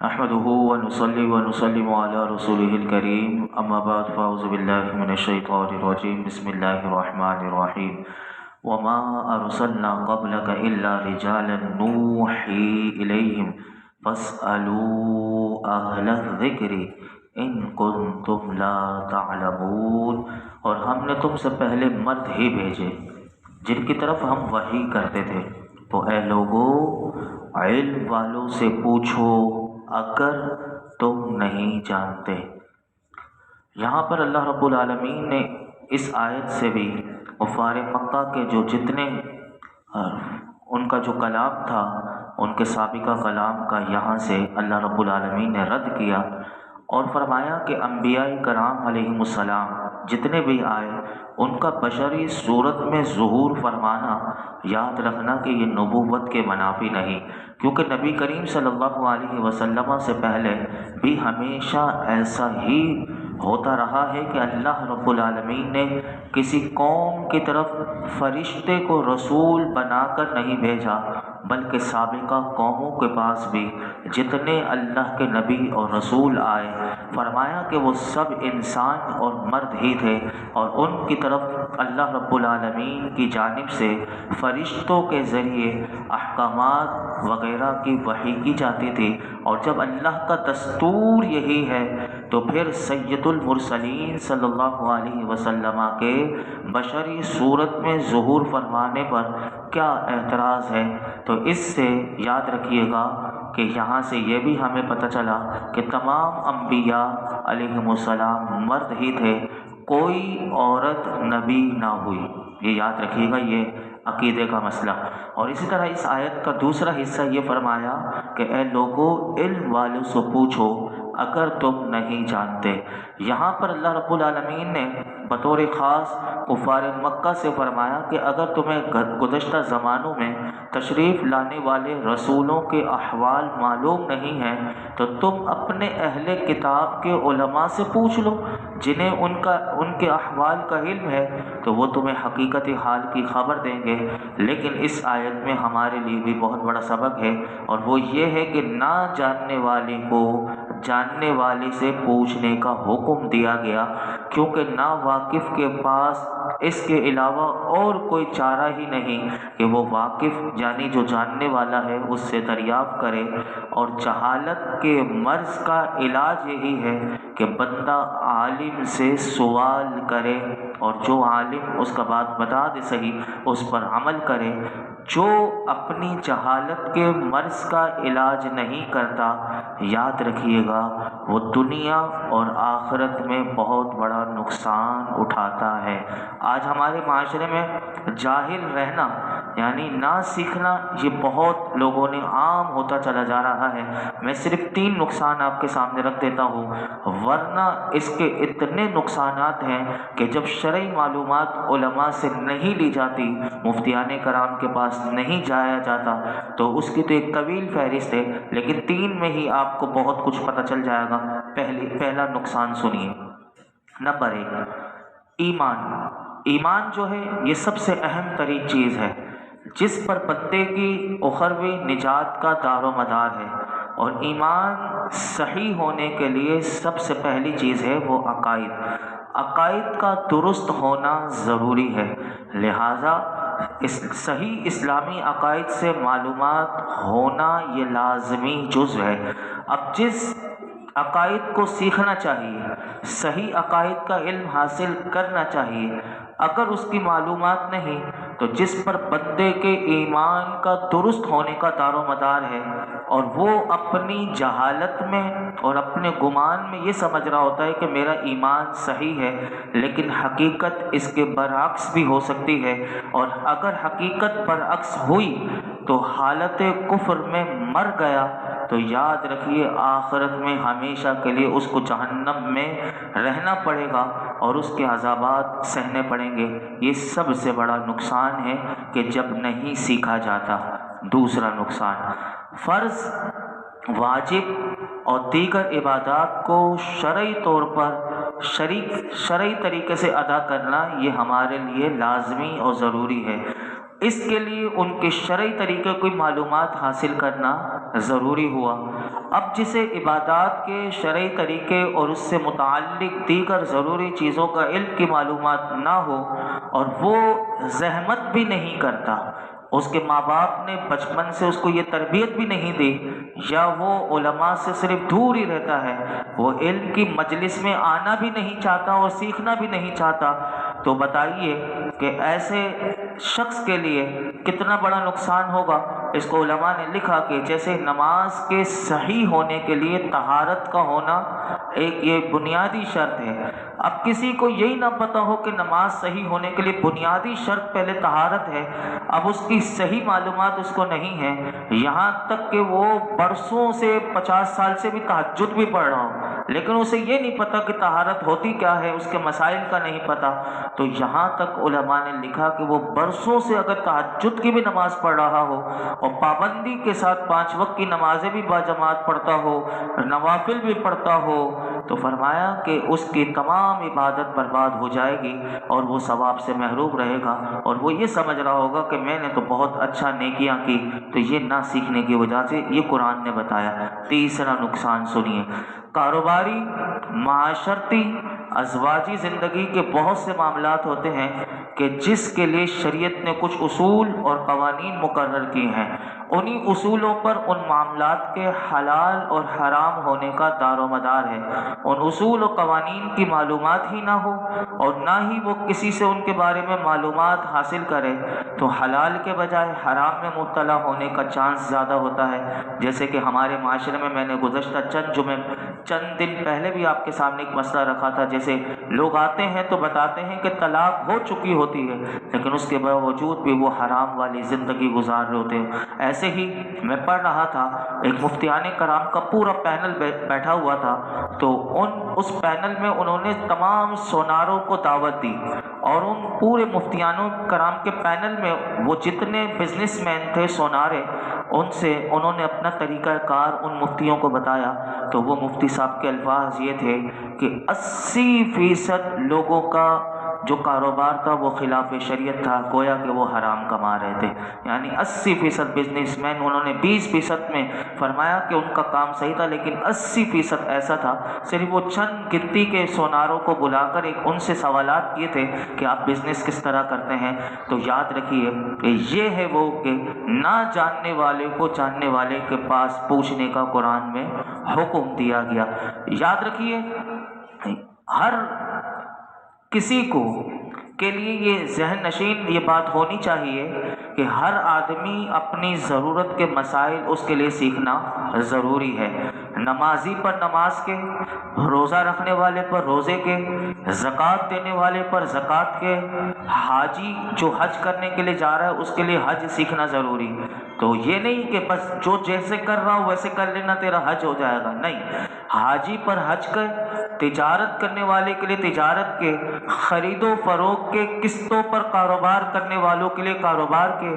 احمدہ ونصلی ونسلم علی رسولہ الکریم اما بعد فاعوذ باللہ من الشیطان الرجیم بسم اللہ الرحمن الرحیم وما ارسلنا قبلک الا رجالا نوحی الیہم فاسألوا اہل الذکر ان کنتم لا تعلمون۔ اور ہم نے تم سے پہلے مرد ہی بھیجے جن کی طرف ہم وحی کرتے تھے، تو اے لوگو علم والوں سے پوچھو اگر تم نہیں جانتے۔ یہاں پر اللہ رب العالمین نے اس آیت سے بھی کفار مکہ کے جو جتنے ان کا جو کلام تھا، ان کے سابقہ کلام کا یہاں سے اللہ رب العالمین نے رد کیا اور فرمایا کہ انبیاء کرام علیہم السلام جتنے بھی آئے ان کا بشری صورت میں ظہور فرمانا، یاد رکھنا کہ یہ نبوت کے منافی نہیں، کیونکہ نبی کریم صلی اللہ علیہ وسلم سے پہلے بھی ہمیشہ ایسا ہی ہوتا رہا ہے کہ اللہ رب العالمین نے کسی قوم کی طرف فرشتے کو رسول بنا کر نہیں بھیجا، بلکہ سابقہ قوموں کے پاس بھی جتنے اللہ کے نبی اور رسول آئے فرمایا کہ وہ سب انسان اور مرد ہی تھے، اور ان کی طرف اللہ رب العالمین کی جانب سے فرشتوں کے ذریعے احکامات وغیرہ کی وحی کی جاتی تھی۔ اور جب اللہ کا دستور یہی ہے تو پھر سید المرسلین صلی اللہ علیہ وسلم کے بشری صورت میں ظہور فرمانے پر کیا اعتراض ہے؟ تو اس سے یاد رکھیے گا کہ یہاں سے یہ بھی ہمیں پتہ چلا کہ تمام انبیاء علیہم السلام مرد ہی تھے، کوئی عورت نبی نہ ہوئی۔ یہ یاد رکھیے گا، یہ عقیدے کا مسئلہ۔ اور اسی طرح اس آیت کا دوسرا حصہ یہ فرمایا کہ اے لوگو علم والوں سے پوچھو اگر تم نہیں جانتے۔ یہاں پر اللہ رب العالمین نے بطور خاص کفار مکہ سے فرمایا کہ اگر تمہیں گزشتہ زمانوں میں تشریف لانے والے رسولوں کے احوال معلوم نہیں ہیں تو تم اپنے اہل کتاب کے علماء سے پوچھ لو، جنہیں ان کے احوال کا علم ہے تو وہ تمہیں حقیقت حال کی خبر دیں گے۔ لیکن اس آیت میں ہمارے لیے بھی بہت بڑا سبق ہے، اور وہ یہ ہے کہ نہ جاننے والے کو جاننے والے سے پوچھنے کا حکم دیا گیا، کیونکہ نا واقف کے پاس اس کے علاوہ اور کوئی چارہ ہی نہیں کہ وہ واقف یعنی جو جاننے والا ہے اس سے دریافت کرے۔ اور جہالت کے مرض کا علاج یہی ہے کہ بندہ عالم سے سوال کرے، اور جو عالم اس کا بات بتا دے صحیح اس پر عمل کرے۔ جو اپنی جہالت کے مرض کا علاج نہیں کرتا، یاد رکھیے گا وہ دنیا اور آخرت میں بہت بڑا نقصان اٹھاتا ہے۔ آج ہمارے معاشرے میں جاہل رہنا یعنی نہ سیکھنا یہ بہت لوگوں نے عام ہوتا چلا جا رہا ہے۔ میں صرف 3 نقصان آپ کے سامنے رکھ دیتا ہوں، ورنہ اس کے اتنے نقصانات ہیں کہ جب شرعی معلومات علماء سے نہیں لی جاتی، مفتیان کرام کے پاس نہیں جایا جاتا، تو اس کی تو ایک طویل فہرست ہے، لیکن 3 میں ہی آپ کو بہت کچھ پتہ چل جائے گا۔ پہلا نقصان سنیے۔ نمبر 1، ایمان جو ہے یہ سب سے اہم ترین چیز ہے، جس پر بندے کی اخروی نجات کا دار و مدار ہے۔ اور ایمان صحیح ہونے کے لیے سب سے پہلی چیز ہے وہ عقائد کا درست ہونا ضروری ہے۔ لہذا صحیح اسلامی عقائد سے معلومات ہونا یہ لازمی جزو ہے۔ اب جس عقائد کو سیکھنا چاہیے، صحیح عقائد کا علم حاصل کرنا چاہیے، اگر اس کی معلومات نہیں تو جس پر بندے کے ایمان کا درست ہونے کا دار و مدار ہے، اور وہ اپنی جہالت میں اور اپنے گمان میں یہ سمجھ رہا ہوتا ہے کہ میرا ایمان صحیح ہے، لیکن حقیقت اس کے برعکس بھی ہو سکتی ہے، اور اگر حقیقت برعکس ہوئی تو حالت کفر میں مر گیا تو یاد رکھیے آخرت میں ہمیشہ کے لیے اس کو جہنم میں رہنا پڑے گا اور اس کے عذابات سہنے پڑیں گے۔ یہ سب سے بڑا نقصان ہے کہ جب نہیں سیکھا جاتا۔ دوسرا نقصان، فرض، واجب اور دیگر عبادات کو شرعی طور پر شرعی طریقے سے ادا کرنا یہ ہمارے لیے لازمی اور ضروری ہے۔ اس کے لیے ان کے شرعی طریقے کی معلومات حاصل کرنا ضروری ہوا۔ اب جسے عبادات کے شرعی طریقے اور اس سے متعلق دیگر ضروری چیزوں کا علم کی معلومات نہ ہو اور وہ زحمت بھی نہیں کرتا، اس کے ماں باپ نے بچپن سے اس کو یہ تربیت بھی نہیں دی، یا وہ علماء سے صرف دور ہی رہتا ہے، وہ علم کی مجلس میں آنا بھی نہیں چاہتا اور سیکھنا بھی نہیں چاہتا، تو بتائیے کہ ایسے شخص کے لیے کتنا بڑا نقصان ہوگا۔ اس کو علماء نے لکھا کہ جیسے نماز کے صحیح ہونے کے لیے طہارت کا ہونا ایک یہ بنیادی شرط ہے، اب کسی کو یہی نہ پتہ ہو کہ نماز صحیح ہونے کے لیے بنیادی شرط پہلے طہارت ہے، اب اس کی صحیح معلومات اس کو نہیں ہے، یہاں تک کہ وہ برسوں سے 50 سال سے بھی تہجد بھی پڑھ رہا ہو لیکن اسے یہ نہیں پتہ کہ طہارت ہوتی کیا ہے، اس کے مسائل کا نہیں پتہ، تو یہاں تک علماء نے لکھا کہ وہ برسوں سے اگر تہجد کی بھی نماز پڑھ رہا ہو اور پابندی کے ساتھ 5 وقت کی نمازیں بھی باجماعت پڑھتا ہو، نوافل بھی پڑھتا ہو، تو فرمایا کہ اس کی تمام عبادت برباد ہو جائے گی اور وہ ثواب سے محروم رہے گا، اور وہ یہ سمجھ رہا ہوگا کہ میں نے تو بہت اچھا نیکیاں کی، تو یہ نہ سیکھنے کی وجہ سے یہ قرآن نے بتایا۔ تیسرا نقصان سنیے، کاروباری، معاشرتی، ازواجی زندگی کے بہت سے معاملات ہوتے ہیں کہ جس کے لیے شریعت نے کچھ اصول اور قوانین مقرر کیے ہیں، انہی اصولوں پر ان معاملات کے حلال اور حرام ہونے کا دار و مدار ہے۔ ان اصول و قوانین کی معلومات ہی نہ ہو اور نہ ہی وہ کسی سے ان کے بارے میں معلومات حاصل کرے تو حلال کے بجائے حرام میں مبتلا ہونے کا چانس زیادہ ہوتا ہے۔ جیسے کہ ہمارے معاشرے میں نے گزشتہ چند دن پہلے بھی آپ کے سامنے ایک مسئلہ رکھا تھا، جیسے لوگ آتے ہیں تو بتاتے ہیں کہ طلاق ہو چکی ہوتی ہے لیکن اس کے باوجود بھی وہ حرام والی زندگی گزار رہے ہوتے ہیں۔ ایسے ہی میں پڑھ رہا تھا، ایک مفتیان کرام کا پورا پینل بیٹھا ہوا تھا، تو اس پینل میں انہوں نے تمام سوناروں کو دعوت دی، اور ان پورے مفتیانوں کرام کے پینل میں وہ جتنے بزنس مین تھے سونارے، ان سے انہوں نے اپنا طریقہ کار ان مفتیوں کو بتایا، تو وہ مفتی صاحب کے الفاظ یہ تھے کہ 80% لوگوں کا جو کاروبار تھا وہ خلاف شریعت تھا، گویا کہ وہ حرام کما رہے تھے، یعنی 80% بزنس مین، انہوں نے 20% میں فرمایا کہ ان کا کام صحیح تھا لیکن 80% ایسا تھا، صرف وہ چند گنتی کے سوناروں کو بلا کر ان سے سوالات کیے تھے کہ آپ بزنس کس طرح کرتے ہیں۔ تو یاد رکھیے کہ یہ ہے وہ کہ نہ جاننے والے کو جاننے والے کے پاس پوچھنے کا قرآن میں حکم دیا گیا۔ یاد رکھیے ہر کسی کو کے لیے یہ ذہن نشین یہ بات ہونی چاہیے کہ ہر آدمی اپنی ضرورت کے مسائل اس کے لیے سیکھنا ضروری ہے۔ نمازی پر نماز کے، روزہ رکھنے والے پر روزے کے، زکوٰۃ دینے والے پر زکوٰۃ کے، حاجی جو حج کرنے کے لیے جا رہا ہے اس کے لیے حج سیکھنا ضروری۔ تو یہ نہیں کہ بس جو جیسے کر رہا ہو ویسے کر لینا تیرا حج ہو جائے گا، نہیں، حاجی پر حج کے، تجارت کرنے والے کے لیے تجارت کے، خرید و فروخت کے، قسطوں پر کاروبار کرنے والوں کے لیے کاروبار کے،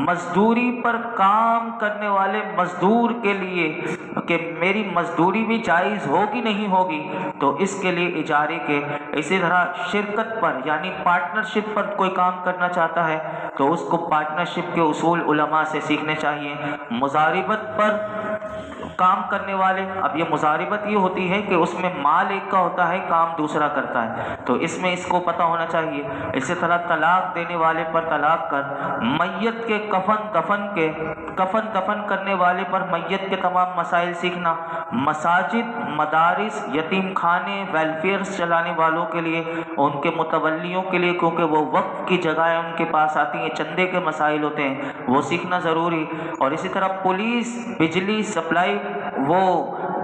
مزدوری پر کام کرنے والے مزدور کے لیے کہ میری مزدوری بھی جائز ہوگی نہیں ہوگی تو اس کے لیے اجارے کے، اسی طرح شرکت پر یعنی پارٹنرشپ پر کوئی کام کرنا چاہتا ہے تو اس کو پارٹنرشپ کے اصول علماء سے سیکھنے چاہیے۔ مضاربت پر کام کرنے والے، اب یہ مضاربت یہ ہوتی ہے کہ اس میں مال ایک کا ہوتا ہے، کام دوسرا کرتا ہے، تو اس میں اس کو پتہ ہونا چاہیے۔ اسی طرح طلاق دینے والے پر طلاق کر، میت کے کفن دفن کرنے والے پر میت کے تمام مسائل سیکھنا، مساجد، مدارس، یتیم خانے، ویلفیئرز چلانے والوں کے لیے، ان کے متولیوں کے لیے، کیونکہ وہ وقف کی جگہیں ان کے پاس آتی ہیں، چندے کے مسائل ہوتے ہیں، وہ سیکھنا ضروری۔ اور اسی طرح پولیس، بجلی سپلائی وہ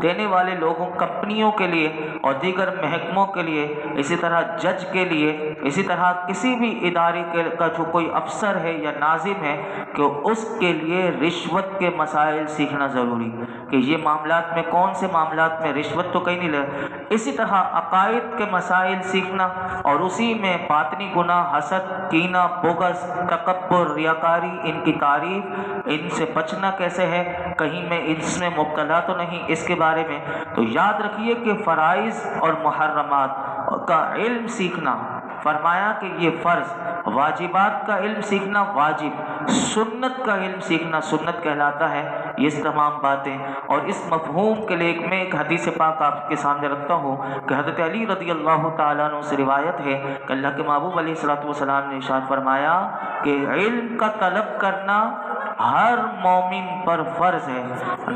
دینے والے لوگوں، کمپنیوں کے لیے اور دیگر محکموں کے لیے، اسی طرح جج کے لیے، اسی طرح کسی بھی ادارے کا جو کوئی افسر ہے یا ناظم ہے کہ اس کے لیے رشوت کے مسائل سیکھنا ضروری، کہ یہ معاملات میں کون سے معاملات میں رشوت تو کہیں نہیں لے۔ اسی طرح عقائد کے مسائل سیکھنا اور اسی میں باطنی گناہ، حسد، کینہ، بغض، تکبر، ریاکاری، ان کی تعریف، ان سے بچنا کیسے ہے، کہیں میں اس میں مبتلا تو نہیں، اس کے بارے میں۔ تو یاد رکھیے کہ فرائض اور محرمات کا علم سیکھنا، فرمایا کہ یہ فرض، واجبات کا علم سیکھنا واجب، سنت کا علم سیکھنا سنت کہلاتا ہے۔ یہ تمام باتیں۔ اور اس مفہوم کے لیے میں ایک حدیث پاک آپ کے سامنے رکھتا ہوں کہ حضرت علی رضی اللہ تعالیٰ عنہ سے روایت ہے کہ اللہ کے محبوب علیہ الصلوۃ والسلام نے ارشاد فرمایا کہ علم کا طلب کرنا ہر مومن پر فرض ہے،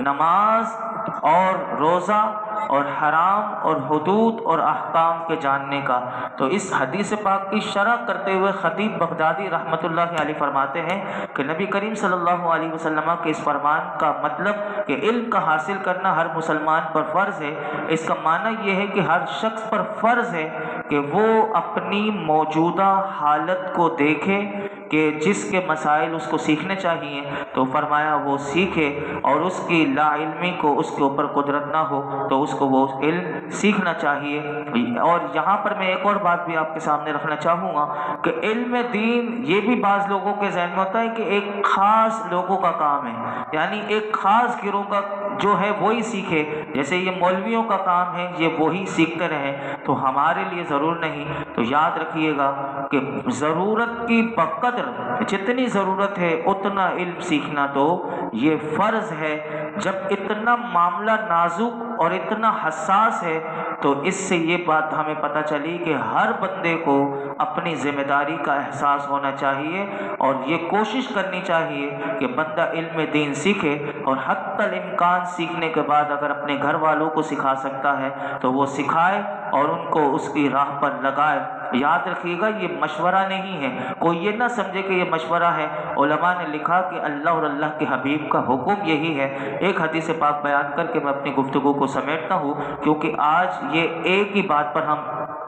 نماز اور روزہ اور حرام اور حدود اور احکام کے جاننے کا۔ تو اس حدیث پاک کی شرح کرتے ہوئے خطیب بغدادی رحمۃ اللہ علیہ فرماتے ہیں کہ نبی کریم صلی اللہ علیہ وسلم کے اس فرمان کا مطلب کہ علم کا حاصل کرنا ہر مسلمان پر فرض ہے، اس کا معنی یہ ہے کہ ہر شخص پر فرض ہے کہ وہ اپنی موجودہ حالت کو دیکھے کہ جس کے مسائل اس کو سیکھنے چاہیے تو فرمایا وہ سیکھے، اور اس کی لا علمی کو اس کے اوپر قدرت نہ ہو تو اس کو وہ علم سیکھنا چاہیے۔ اور یہاں پر میں ایک اور بات بھی آپ کے سامنے رکھنا چاہوں گا کہ علم دین یہ بھی بعض لوگوں کے ذہن میں ہوتا ہے کہ ایک خاص لوگوں کا کام ہے، یعنی ایک خاص گروہ کا جو ہے وہی سیکھے، جیسے یہ مولویوں کا کام ہے یہ وہی سیکھتے رہیں، تو ہمارے لیے ضرور نہیں۔ تو یاد رکھیے گا کہ ضرورت کی بقدر جتنی ضرورت ہے اتنا علم سیکھنا تو یہ فرض ہے۔ جب اتنا معاملہ نازک اور اتنا حساس ہے تو اس سے یہ بات ہمیں پتہ چلی کہ ہر بندے کو اپنی ذمہ داری کا احساس ہونا چاہیے اور یہ کوشش کرنی چاہیے کہ بندہ علم دین سیکھے، اور حتی الامکان سیکھنے کے بعد اگر اپنے گھر والوں کو سکھا سکتا ہے تو وہ سکھائے اور ان کو اس کی راہ پر لگائے۔ یاد رکھیے گا یہ مشورہ نہیں ہے، کوئی یہ نہ سمجھے کہ یہ مشورہ ہے۔ علماء نے لکھا کہ اللہ اور اللہ کے حبیب کا حکم یہی ہے۔ ایک حدیث پاک بیان کر کے میں اپنی گفتگو کو سمیٹتا ہوں، کیونکہ آج یہ ایک ہی بات پر ہم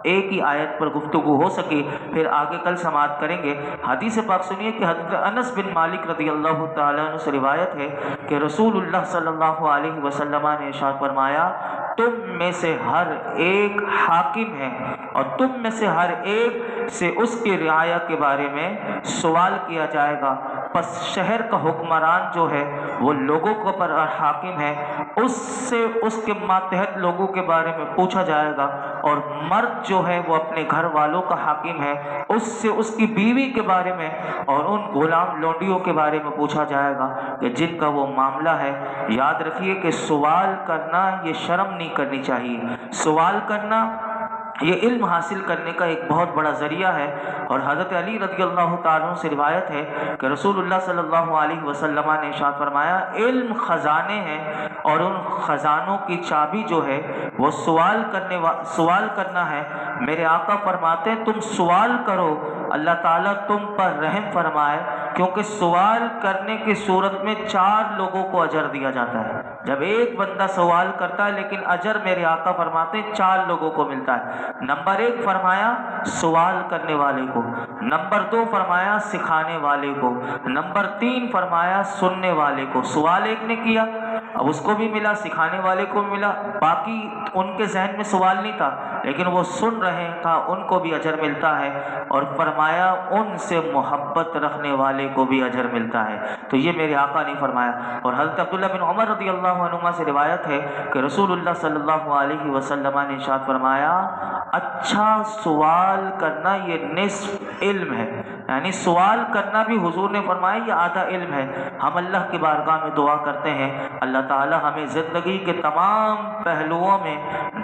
ایک ہی آیت پر گفتگو ہو سکی، پھر آگے کل سماعت کریں گے۔ حدیث پاک سنیے کہ حضرت انس بن مالک رضی اللہ تعالیٰ عنہ سے روایت ہے کہ رسول اللہ صلی اللہ علیہ وسلم نے ارشاد فرمایا تم میں سے ہر ایک حاکم ہے اور تم میں سے ہر ایک سے اس کی رعایا کے بارے میں سوال کیا جائے گا، پس شہر کا حکمران جو ہے وہ لوگوں کے اوپر حاکم ہے، اس سے اس کے ماتحت لوگوں کے بارے میں پوچھا جائے گا، اور مرد جو ہے وہ اپنے گھر والوں کا حاکم ہے، اس سے اس کی بیوی کے بارے میں اور ان غلام لونڈیوں کے بارے میں پوچھا جائے گا کہ جن کا وہ معاملہ ہے۔ یاد رکھیے کہ سوال کرنا یہ شرم نہیں کرنی چاہیے، سوال کرنا یہ علم حاصل کرنے کا ایک بہت بڑا ذریعہ ہے۔ اور حضرت علی رضی اللہ تعالیٰ سے روایت ہے کہ رسول اللہ صلی اللہ علیہ وسلم نے ارشاد فرمایا علم خزانے ہیں اور ان خزانوں کی چابی جو ہے وہ سوال کرنا ہے۔ میرے آقا فرماتے ہیں تم سوال کرو اللہ تعالیٰ تم پر رحم فرمائے، کیونکہ سوال کرنے کی صورت میں 4 لوگوں کو اجر دیا جاتا ہے۔ جب ایک بندہ سوال کرتا ہے لیکن اجر میرے آقا فرماتے ہیں 4 لوگوں کو ملتا ہے۔ نمبر 1 فرمایا سوال کرنے والے کو، نمبر 2 فرمایا سکھانے والے کو، نمبر 3 فرمایا سننے والے کو۔ سوال ایک نے کیا اب اس کو بھی ملا، سکھانے والے کو بھی ملا، باقی ان کے ذہن میں سوال نہیں تھا لیکن وہ سن رہے تھا، ان کو بھی اجر ملتا ہے، اور فرمایا ان سے محبت رکھنے والے کو بھی اجر ملتا ہے۔ تو یہ میرے آقا نے فرمایا۔ اور حضرت عبداللہ بن عمر رضی اللہ عنہما سے روایت ہے کہ رسول اللہ صلی اللہ علیہ وسلم نے ارشاد فرمایا اچھا سوال کرنا یہ نصف علم ہے، یعنی سوال کرنا بھی حضور نے فرمایا یہ آدھا علم ہے۔ ہم اللہ کی بارگاہ میں دعا کرتے ہیں اللہ تعالی ہمیں زندگی کے تمام پہلوؤں میں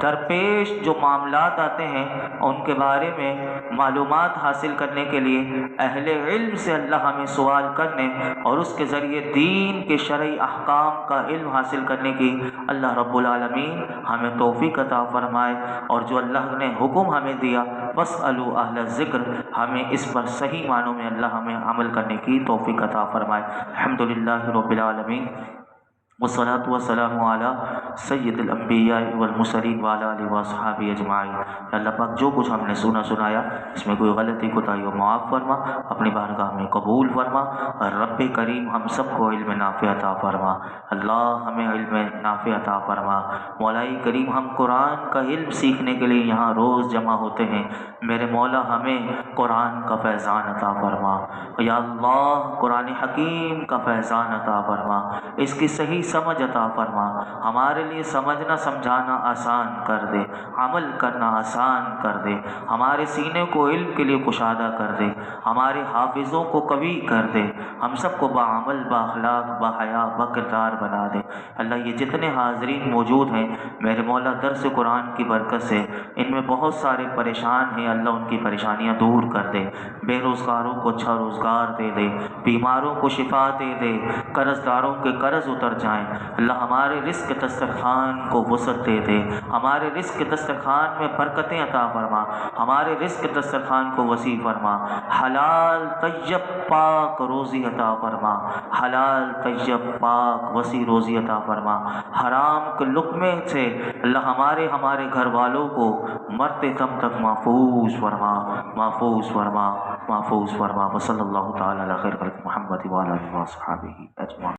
درپیش جو معاملات آتے ہیں ان کے بارے میں معلومات حاصل کرنے کے لیے اہل علم سے اللہ ہمیں سوال کرنے اور اس کے ذریعے دین کے شرعی احکام کا علم حاصل کرنے کی اللہ رب العالمین ہمیں توفیق عطا فرمائے، اور جو اللہ نے حکم ہمیں دیا وَاسْأَلُوا أَهْلَ الذِّكْرِ ہمیں اس پر صحیح معنوں میں اللہ ہمیں عمل کرنے کی توفیق عطا فرمائے۔ الحمدللہ رب العالمین والصلاة والسلام علی سید الانبیاء والمرسلین وعلی آلہ واصحابہ اجمعین۔ اللہ پاک جو کچھ ہم نے سنایا اس میں کوئی غلطی کوتاہی ہو معاف فرما، اپنی بارگاہ میں قبول فرما، اور رب کریم ہم سب کو علم نافع عطا فرما۔ اللہ ہمیں علم نافع عطا فرما۔ مولا کریم ہم قرآن کا علم سیکھنے کے لیے یہاں روز جمع ہوتے ہیں، میرے مولا ہمیں قرآن کا فیضان عطا فرما، یا اللہ قرآن حکیم کا فیضان عطا فرما، اس کی صحیح سمجھ عطا فرما، ہمارے لیے سمجھنا سمجھانا آسان کر دے، عمل کرنا آسان کر دے، ہمارے سینے کو علم کے لیے کشادہ کر دے، ہمارے حافظوں کو قوی کر دے، ہم سب کو باعمل بااخلاق باحیا باکردار بنا دے۔ اللہ یہ جتنے حاضرین موجود ہیں میرے مولا درس قرآن کی برکت سے ان میں بہت سارے پریشان ہیں، اللہ ان کی پریشانیاں دور کر دے، بے روزگاروں کو اچھا روزگار دے دے، بیماروں کو شفا دے دے، قرض داروں کے قرض اتر جائیں۔ اللہ ہمارے رزق دسترخوان کو وسعت دے دے، ہمارے رزق دسترخوان میں برکتیں عطا فرما، ہمارے رزق دسترخوان کو وسیع فرما، حلال طیب پاک روزی عطا فرما، حلال طیب پاک وسیع روزی عطا فرما، حرام کے لقمے سے اللہ ہمارے گھر والوں کو مرتے دم تک محفوظ فرما، محفوظ فرما، محفوظ فرما۔ وصلی اللہ تعالی علی خیر خلق محمد وعلی آلہ وصحبہ اجمعین۔